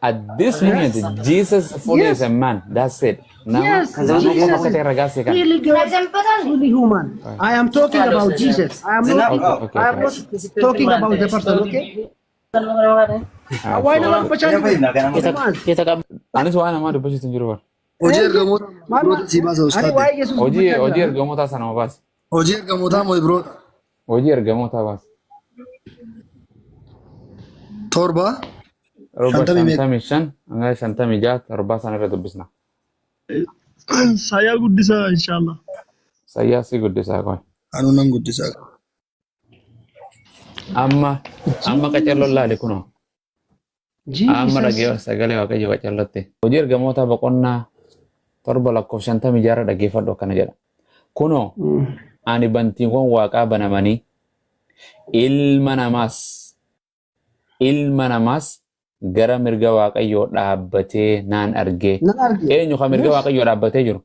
At this moment, Jesus fully is a man. That's it. Now, Yes, Jesus is really God, fully human. I am talking about Jesus. I am not talking about the person, okay? Why not pachal? Anis waan nama dubbachuu hin jiru bar. Hojii ergamoota biroota si baasa Ani ustaadde. waa'ee Yesuus Hojii dubbachaa ergamootaa sana baas. Hojii ergamootaa moo biroota? Hojii ergamootaa baas. Torba. Roba 55 hanga 56 torba sana irra dubbisna. Saya guddisaa inshallah. Sayyaa si guddisaa qoy. Anu nan guddisaa. Amma qacarloon laali kunoo. Amma dhagee sagalee waaqayyo qacarlotti. Hojii ergamootaa boqonnaa torba lakkoofsa 56 dhaggeeffadhu akkana jedha. Kunoo ani bantiiwwan waaqaa banamanii ilma namaas gara mirga waaqayyoo dhaabbatee naan argee. Eenyu kan mirga waaqayyoo dhaabbatee jiru?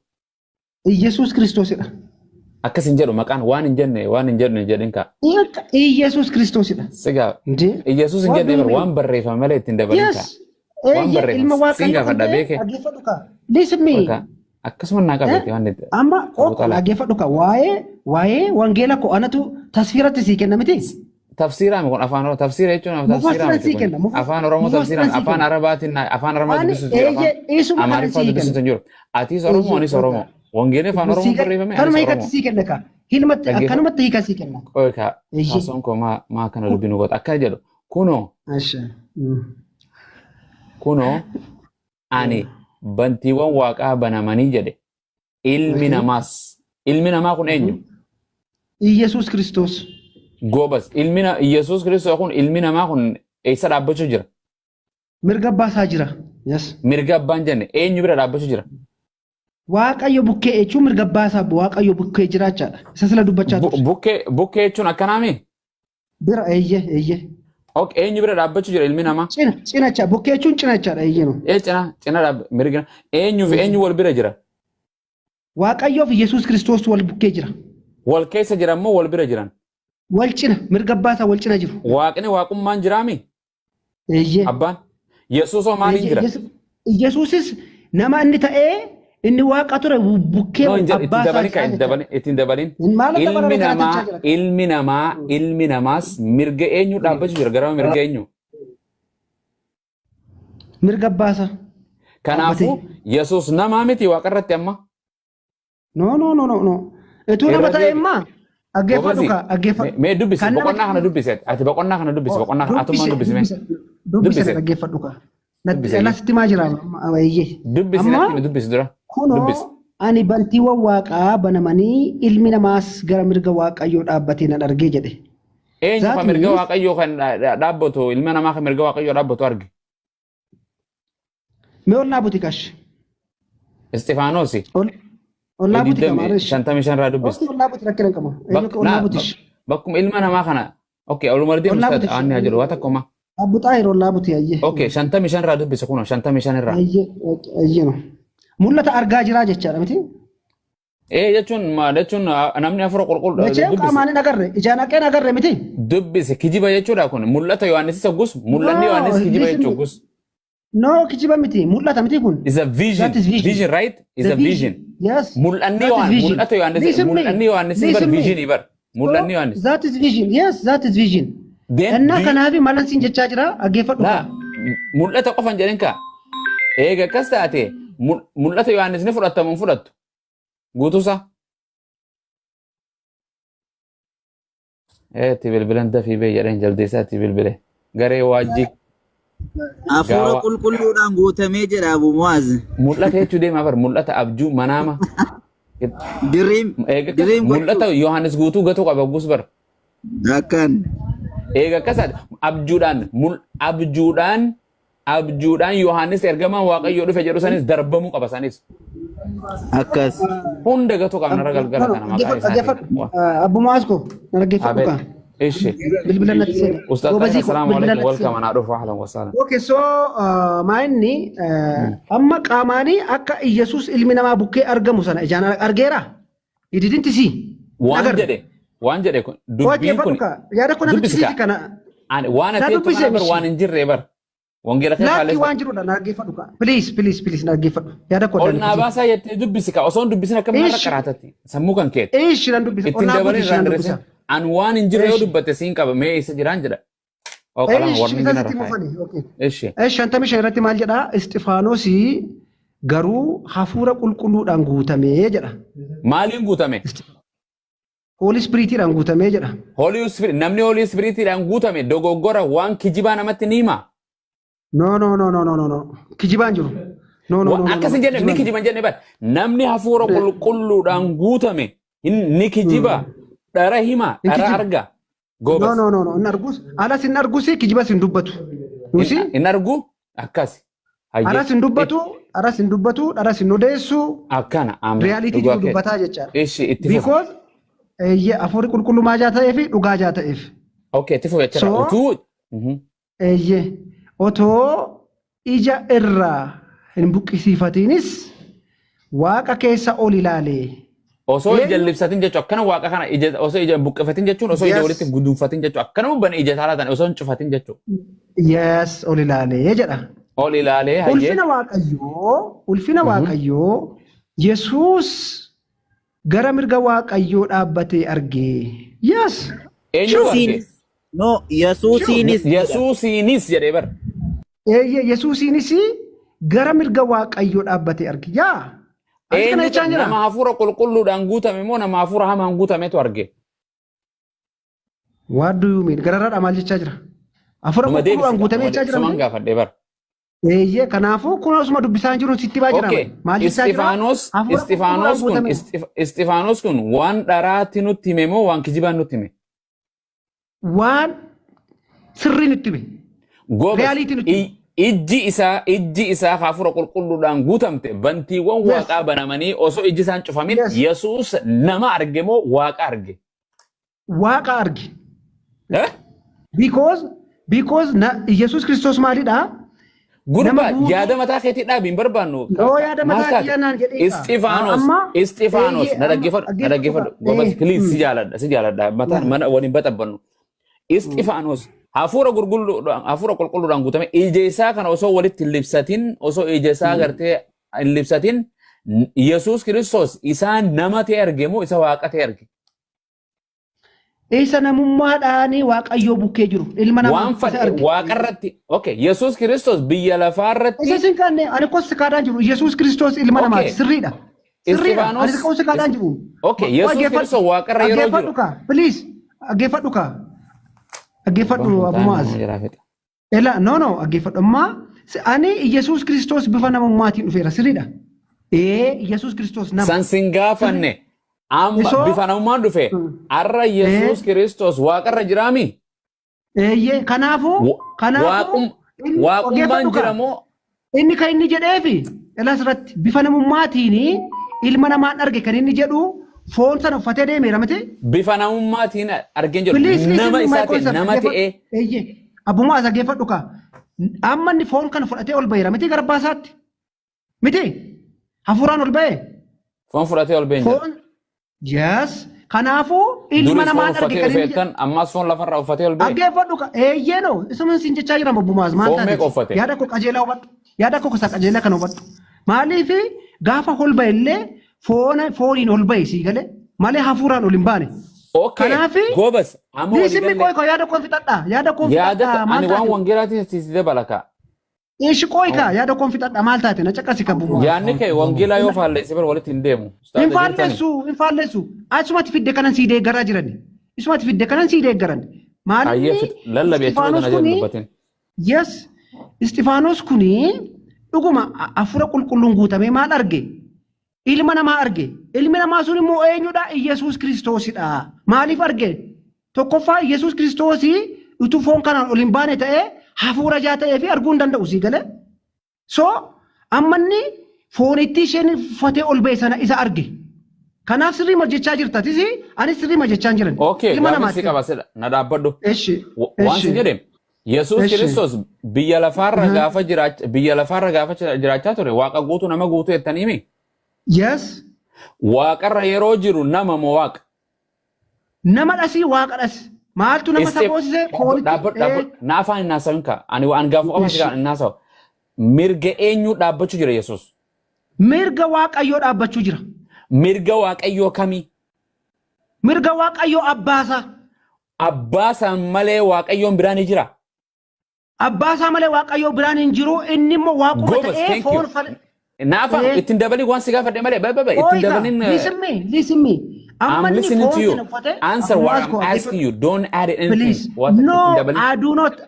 Yesuus Kiristoosidha. Akkas hin jedhu maqaan waan hin jenne jedhin ka. Yesuus Kiristoosidha. Sigaa Yesuus hin jenne waan barreeffame malee ittiin dabalin ka. Waan barreeffame singa fadha beeke. Listen me. Akkasuma naa qabeeti waan itti. Amma dhaggeeffadhu ka waa'ee wangeela ko anatu tasfiiratti sii kenna miti. Tafsiiraan kun afaan Oromoo tafsiira jechuun tafsiiraan afaan Oromoo tafsiiraan afaan Arabaatiin afaan Aramaa dubbisuutu jira Amaariffaa dubbisuutu jiru. Atis Oromoo anis Oromoo. Wangeelli afaan Oromoo barreeffame anis Oromoo. Hiikatti sii kenna ka. Akkanumatti hiika sii kenna. Qoy ka haasawaan koo maa kana dubbinu goota akkana jedhu kunoo ani bantiiwwan waaqaa banamanii jedhe ilmi namaa kun eenyu? Yesuus Kiristoos. Gobas Yesuus Kiristoos kun ilmi namaa kun eessa dhaabbachuu jira? Mirga abbaasaa jira. Mirga abbaan jenne eenyu bira dhaabbachuu jira? Waaqayyo bukkee jechuun mirga abbaasaa Waaqayyo bukkee jiraachaadha. Isa sila dubbachaa ture. Bukkee jechuun akkanaami? Bira eeyyee. Ok eenyu bira dhaabbachuu jira ilmi namaa? Cinacha bukkee jechuun cinachaadha eeyyee. Cina mirga eenyu fi eenyu wal bira jira? Waaqayyoo fi Yesuus Kiristoos wal bukkee jira. Wal keessa jiran moo wal bira jiran? Wal cina mirga abbaasaa wal cina jiru. Waaqni waaqummaan jiraami? Eeyyee. Abbaan Yesuusoo maaliin jira? Yesuusis nama inni ta'ee inni waaqa ture bukkee abbaasaa ittiin dabalin ilmi namaas mirga eenyu dhaabbachuu jira gara mirga eenyu? Mirga abbaasaa. Kanaafuu Yesuus namaa miti waaqa irratti amma? No. Etuu nama ta'e immaa aggeeffadhu. Mee dubbisi boqonnaa kana dubbisi ati boqonnaa kana dubbisi boqonnaa kana atummaan dubbisi mee? Dubbisi aggeeffadhu ka. Natti maa jira wayyee. Dubbisi dura. Kunoo ani bantiiwwan waaqaa banamanii ilmi namaas gara mirga waaqayyoo dhaabbatee nan argee jedhe. Eenyu kan mirga waaqayyoo kan dhaabbatu ilma namaa kan mirga waaqayyoo dhaabbatu arge? Mee ollaa butikash. Istifaanos. Ollaa butika maaresh. 55 irraa dubbisi. Ollaa butika rakkina qabu. Ollaa butish. Bakkuma ilma namaa kana. Okay, olumardi mustad aanni haa jedhu waa takkuma. Abbutaa yeroo ollaa buti ayyee. Okay, 55 irraa dubbisi kunoo 55 irraa. Ayyee. Mul'ata argaa jiraa jechaadha miti. Jechuun namni afur qulqulluu dubbise. Qaamaan hin agarre ijaan haqeen agarre miti. Dubbise kijiba jechuudha kun mul'ata Yohaannis isa gus mul'anni Yohaannis kijiba jechuu gus. No kijiba miti mul'ata miti kun. Is a vision. Vision right? Is a vision. Yes. Mul'anni Yohaannis mul'ata Yohaannis bar vision ibar. Mul'anni Yohaannis. That is vision. Yes, that is vision. Enna kanaafi malansiin jechaa jira aggeeffadhu. Mul'ata qofan jedhin ka. Eega akkas taate mul'ata Yohaannis ni fudhatamu fudhattu. Guutuusa. Ti bilbilan dafii bee jedhan jaldeessaa ti bilbile. Garee waajjii. Afuura qulqulluudhaan guutamee jira Abu Mu'aaz. Mul'ata jechuu deemaa bar mul'ata abjuu manaama. Diriim. Mul'ata Yohaannis guutuu gatuu qaba gus bar. Akkan. Eega akkas abjuudhaan Yohaannis ergamaan waaqayyoo dhufe jedhu sanis darbamuu qaba sanis. Akkas. Hunda gatuu qabna irra galgala kana maqaa isaa. Abu Mu'aaz ko dhaggeeffadhu ka. Ishi. Bilbila natti seena. Ustaz assalamu alaikum welcome ana dhufu ahlan wa sahlan. Okay so maanni amma qaamaanii akka Yesuus ilmi namaa bukkee argamu sana ijaan argeera. Ididinti si. Waan jedhe kun dubbiin kun yaada kun natti kana. Waan ati waan hin jirre bar. Wangeela kee Laakki faallessa. waan jirudha naggeeffadhu ka. Please naggeeffadhu. Yaada koo Ol naa baasaa jettee dubbisi ka osoo hin dubbisin akkamiin har'a Ish. qaraatatti sammuu kan keeti. Ishi nan dubbisa. Ittiin dabalee irraan dirreessin. An waan hin jirre yoo Ish. dubbatte siin qaba mee isa jiraan jedha. Oo qalama warri hin Ishi jirre mufani. Okay. Ishi. 55 irratti maal jedha? Istifaanos garuu hafuura qulqulluudhaan guutamee jedha. Maaliin guutame? Holy Spiritiidhaan guutamee jedha. Namni Holy Spiritiidhaan guutame dogoggora waan kijibaa namatti ni hima. No. Kijibaan jiru. No. Akkasin jenne ni kijiban jenne bar. Namni hafuura qulqulluudhaan guutame ni kijiba. Dhara hima, dhara arga. Goobas. No. Alas hin argusi kijibas hin dubbatu. Nusi? Hin argu akkas. Alas hin dubbatu, dharas hin odeessu. Akkana amma. Realitii jiru dubbataa jechaadha. Ishi itti fufu. Because hafuurri qulqullummaa jaa ta'ee fi dhugaa jaa ta'eef. Okay, itti fufu jechuudha. So- Utuu. Otoo ija irraa hin buqqisiifatiinis waaqa keessa ol ilaalee. Osoo ija libsatin jechuun akkana waaqa kana osoo ija buqqifatin jechuun osoo ija Yes. walitti guduunfatin jechuun akkana ubbani ija taalatan osoo hin cufatin jechuun. Yes, ol ilaalee jedha. Ol ilaalee hayyee. Ulfina Waaqayyoo Yesuus gara mirga Waaqayyoo dhaabbatee argee. Yes. Eenyu arge? Yesuusiinis. No, Yesuusiinis. Yesuusiinis jedhee bar. Yesuusiinis gara mirga Waaqayyoo dhaabbatee arge. Yaa. Ati kana jechaan jira. Nama hafuura qulqulluudhaan guutame moo nama hafuura hamaan guutametu arge? What do you mean? Gararraadha maal jechaa jira? Hafuura qulqulluudhaan guutamee jechaa jira. Suman gaafadhee bar. Kanaafuu kun osuma dubbisaa jiru sitti baa jira. Okay. Maal jechaa jira? Istifaanos kun waan dharaatti nutti hime moo waan kijibaan nutti hime? Waan sirrii nutti hime. Reality nutti. Ijji isaa hafuura qulqulluudhaan guutamte bantiiwwan waaqaa banamanii osoo ijji isaan cufamin Yes. Yesuus nama arge moo waaqa arge? Waaqa arge. Eh? Because Yesuus Kiristoos maalidha? Gurba Nama guutuu- yaada mataa keetii dhaabiin barbaannu. Yoo yaada mataa kiyyanaan jedhee Istifaanos na dhaggeeffadhu. Gobas please si jaaladha. Mataan mana waliin baxabbannu. Istifaanos hafuura qulqulluudhaan guutame ija isaa kana osoo walitti hin libsatin osoo ija isaa gartee hin libsatin Yesuus Kiristoos isaan nama ta'e arge moo isa waaqa ta'e arge? Isa namummaadhaan Waaqayyoo bukkee jiru. Ilma namaa Waan isa fadhe arge. waaqa irratti okay Yesuus Kiristoos biyya lafaa irratti Isa sin kanne ani kos kaadaan jiru. Yesuus Kiristoos ilma Okay. namaati. Sirriidha. Istifaanos- Ani kos kaadaan jiru. Okay, Yesuus Kiristoos waaqa irra yeroo Dhaggeeffadhu jiru. ka. Please. Dhaggeeffadhu Abu Mu'az. No, dhaggeeffadhu. Amma ani Yesuus Kiristoos bifa namummaatiin dhufeera. Sirriidha. Yesuus Kiristoos nama. San sin gaafanne amma Isoo- bifa namummaan dhufe arra Yesuus Kiristoos waaqa irra jiraami? Kanaafuu Waaqummaan jira moo? inni kan inni jedheefi elas irratti bifa namummaatiin ilma namaan arge kan inni jedhu foon sana uffatee deemeera miti. Bifa namummaatiin argeen jiru nama isaatiin nama ta'ee Abu Mu'az dhaggeeffadhu ka. Amma inni foon kana fudhatee ol baheera miti garbaa isaatti. Miti hafuuraan ol bahe. foon fudhatee ol ba'een jira. Foon yes. Kanaafuu ilma Duris foon namaan arge uffatee kan inni dhufeettan ammas foon lafarraa uffatee ol ba'e. dhaggeeffadhu ka. No isuma sin jechaa jira Abu Mu'az maal Foon meeqa uffate? yaada koo qajeelaa hubadhu. Yaada koo isa qajeelaa kana hubadhu. Maaliif gaafa ol bahe illee fooniin ol bahe sii galee malee hafuuraan ol hin baane. Okay, Kanaafi goobas amma Dhiisimni walii koo yaada koo fixadha. Yaada koo yaada fixadha maal ani waan taate? wangeelaatiin siisi dabalaka. Ishi koo yaada koo fixadha maal taate na caqasi kan bu'u. Yaadni kee wangeelaa yoo faalleesse bar walitti hin deemu. Hin faalleessu. Asumatti fidde kanan sii deeggaraa jiran. Isumatti fidde kanan sii deeggaran. Maaliif Lallabee jechuudha kana jedhu dubbatin. Yes. Istifaanos kuni dhuguma hafuura qulqulluun guutamee maal arge? Ilma namaa arge. Ilmi namaa sun immoo eenyudha? Yesuus Kiristoosidha. Maaliif arge? Tokkoffaa Yesuus Kiristoosii utuu foon kanaan ol hin baane ta'ee hafuura jaa ta'ee fi arguu hin danda'u sii galee. So ammanni foonitti isheen uffatee ol ba'e sana isa arge. Kanaaf sirrii hojjechaa jirtatis anis sirrii hojjechaa jiran. Okay, gaafa si qabasedha na dhaabbadhu. Waan si jedhe Yesuus Kiristoos biyya lafaarra gaafa jiraachaa ture waaqa guutuu nama guutuu jettanii himi? Yes. Waaqarra yeroo jiru nama moo waaqa? Nama dhasii waaqa dhas. Maaltu nama saboosise foonitti naafaan hin haasawin ka ani waan gaafa qofa sigaa hin haasawu mirga eenyu dhaabbachuu jira Yesuus mirga Waaqayyoo dhaabbachuu jira mirga Waaqayyoo kamii mirga Waaqayyoo abbaasaa malee Waaqayyoon biraan jira abbaasaa malee Waaqayyoo biraan hin jiru inni immoo waaquma ta'ee foon fal naafa ittiin dabalii waan si gaafadhe malee ittiin dabalin listen me I'm listening to you. Answer what I'm asking you. Don't add anything. Please. What? No, I do not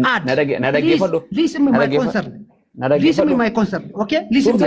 add. Please, listen me my concern. Listen me my concern. Okay? Listen.